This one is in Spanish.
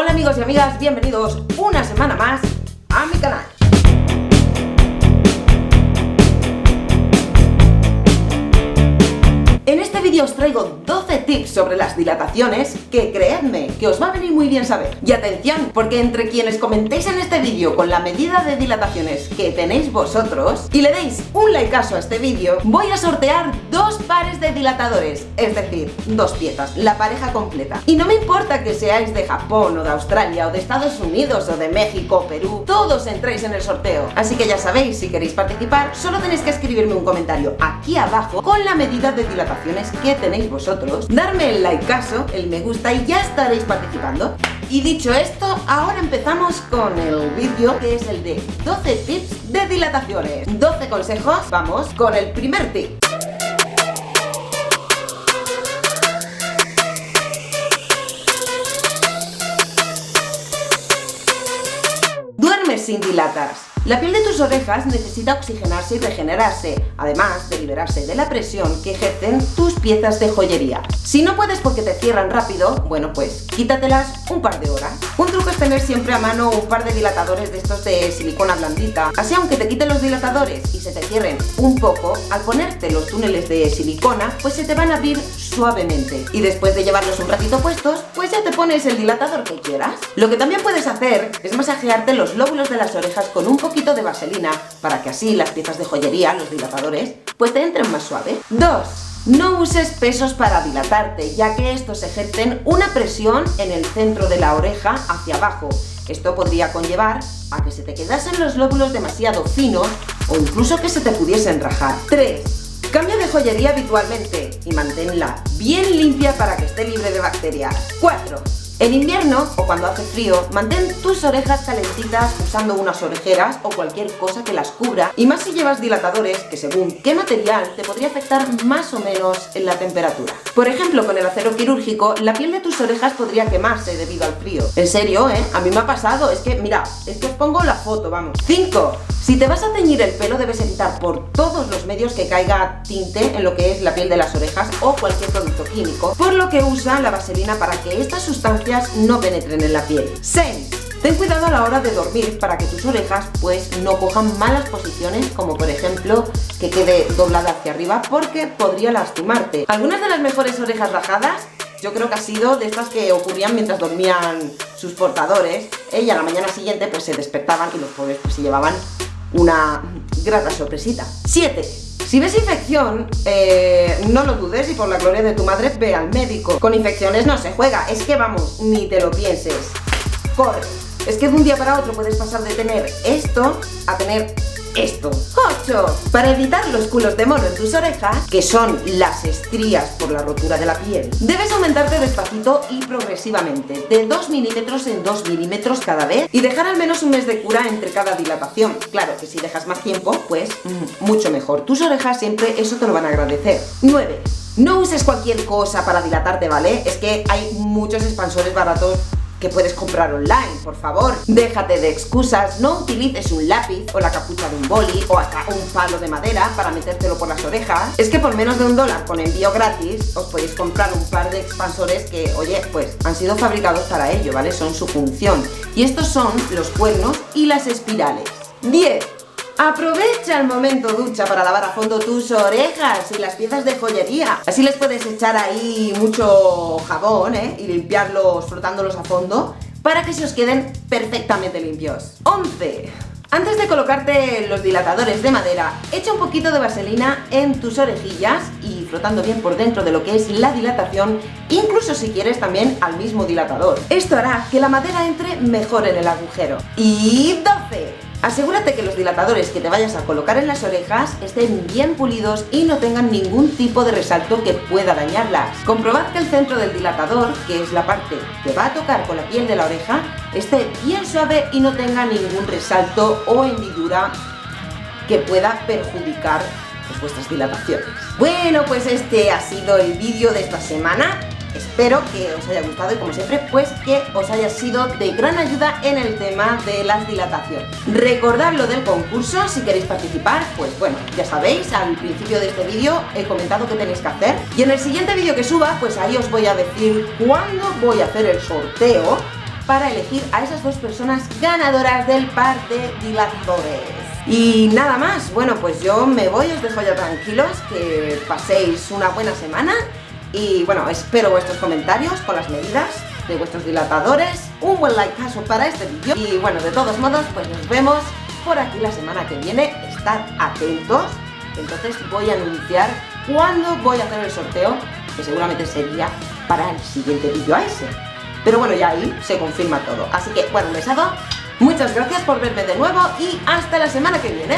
Hola amigos y amigas, bienvenidos una semana más a mi canal. En este vídeo os traigo 12 tips sobre las dilataciones que creedme que os va a venir muy bien saber. Y atención, porque entre quienes comentéis en este vídeo con la medida de dilataciones que tenéis vosotros y le deis un likeazo a este vídeo, voy a sortear 2 pares de dilatadores, es decir, 2 piezas, la pareja completa. Y no me importa que seáis de Japón o de Australia o de Estados Unidos o de México o Perú, todos entréis en el sorteo. Así que ya sabéis, si queréis participar, solo tenéis que escribirme un comentario aquí abajo con la medida de dilatación que tenéis vosotros, darme el likeazo, el me gusta y ya estaréis participando. Y dicho esto, ahora empezamos con el vídeo que es el de 12 tips de dilataciones. 12 consejos, vamos con el primer tip. Duerme sin dilatas. La piel de tus orejas necesita oxigenarse y regenerarse, además de liberarse de la presión que ejercen tus piezas de joyería. Si no puedes porque te cierran rápido, bueno pues quítatelas un par de horas. Un truco es tener siempre a mano un par de dilatadores de estos de silicona blandita. Así aunque te quiten los dilatadores y se te cierren un poco, al ponerte los túneles de silicona, pues se te van a abrir suavemente. Y después de llevarlos un ratito puestos, pues ya te pones el dilatador que quieras. Lo que también puedes hacer es masajearte los lóbulos de las orejas con un poquito de vaselina para que así las piezas de joyería, los dilatadores, pues te entren más suave. 2. No uses pesos para dilatarte, ya que estos ejercen una presión en el centro de la oreja hacia abajo. Esto podría conllevar a que se te quedasen los lóbulos demasiado finos o incluso que se te pudiesen rajar. 3. Cambia de joyería habitualmente y manténla bien limpia para que esté libre de bacterias. 4. En invierno o cuando hace frío, mantén tus orejas calentitas usando unas orejeras o cualquier cosa que las cubra, y más si llevas dilatadores que según qué material te podría afectar más o menos en la temperatura. Por ejemplo, con el acero quirúrgico, la piel de tus orejas podría quemarse debido al frío. En serio, a mí me ha pasado, es que mirad, es que os pongo la foto, vamos. 5. Si te vas a teñir el pelo, debes evitar por todos los medios que caiga tinte en lo que es la piel de las orejas o cualquier producto químico, por lo que usa la vaselina para que estas sustancias no penetren en la piel. 6. Ten cuidado a la hora de dormir para que tus orejas pues no cojan malas posiciones, como por ejemplo que quede doblada hacia arriba, porque podría lastimarte. Algunas de las mejores orejas rajadas yo creo que ha sido de estas que ocurrían mientras dormían sus portadores, y a la mañana siguiente pues se despertaban y los pobres pues se llevaban una grata sorpresita. 7. Si ves infección, no lo dudes y por la gloria de tu madre ve al médico. Con infecciones no se juega, es que vamos, ni te lo pienses. Corre. Es que de un día para otro puedes pasar de tener esto a tener esto. 8. Para evitar los culos de mono en tus orejas, que son las estrías por la rotura de la piel, debes aumentarte despacito y progresivamente, de 2 milímetros en 2 milímetros cada vez, y dejar al menos un mes de cura entre cada dilatación. Claro que si dejas más tiempo, pues mucho mejor. Tus orejas siempre eso te lo van a agradecer. 9. No uses cualquier cosa para dilatarte, ¿vale? Es que hay muchos expansores baratos que puedes comprar online, por favor. Déjate de excusas, no utilices un lápiz o la capucha de un boli o hasta un palo de madera para metértelo por las orejas. Es que por menos de $1 con envío gratis os podéis comprar un par de expansores que, oye, pues han sido fabricados para ello, ¿vale? Son su función. Y estos son los cuernos y las espirales. 10. Aprovecha el momento ducha para lavar a fondo tus orejas y las piezas de joyería. Así les puedes echar ahí mucho jabón, y limpiarlos frotándolos a fondo para que se os queden perfectamente limpios. 11. Antes de colocarte los dilatadores de madera, echa un poquito de vaselina en tus orejillas y frotando bien por dentro de lo que es la dilatación, incluso si quieres también al mismo dilatador. Esto hará que la madera entre mejor en el agujero. Y 12. Asegúrate que los dilatadores que te vayas a colocar en las orejas estén bien pulidos y no tengan ningún tipo de resalto que pueda dañarlas. Comprobad que el centro del dilatador, que es la parte que va a tocar con la piel de la oreja, esté bien suave y no tenga ningún resalto o hendidura que pueda perjudicar pues, vuestras dilataciones. Bueno, pues este ha sido el vídeo de esta semana. Espero que os haya gustado y como siempre pues que os haya sido de gran ayuda en el tema de las dilataciones. Recordad lo del concurso, si queréis participar, pues bueno, ya sabéis, al principio de este vídeo he comentado qué tenéis que hacer y en el siguiente vídeo que suba pues ahí os voy a decir cuándo voy a hacer el sorteo para elegir a esas 2 personas ganadoras del par de dilatadores. Y nada más, bueno, pues yo me voy, os dejo ya tranquilos, que paséis una buena semana y bueno, espero vuestros comentarios con las medidas de vuestros dilatadores, un buen likeazo para este vídeo y bueno, de todos modos, pues nos vemos por aquí la semana que viene, estad atentos, entonces voy a anunciar cuándo voy a hacer el sorteo, que seguramente sería para el siguiente vídeo a ese. Pero bueno, ya ahí se confirma todo. Así que, bueno, un besazo, muchas gracias por verme de nuevo y hasta la semana que viene.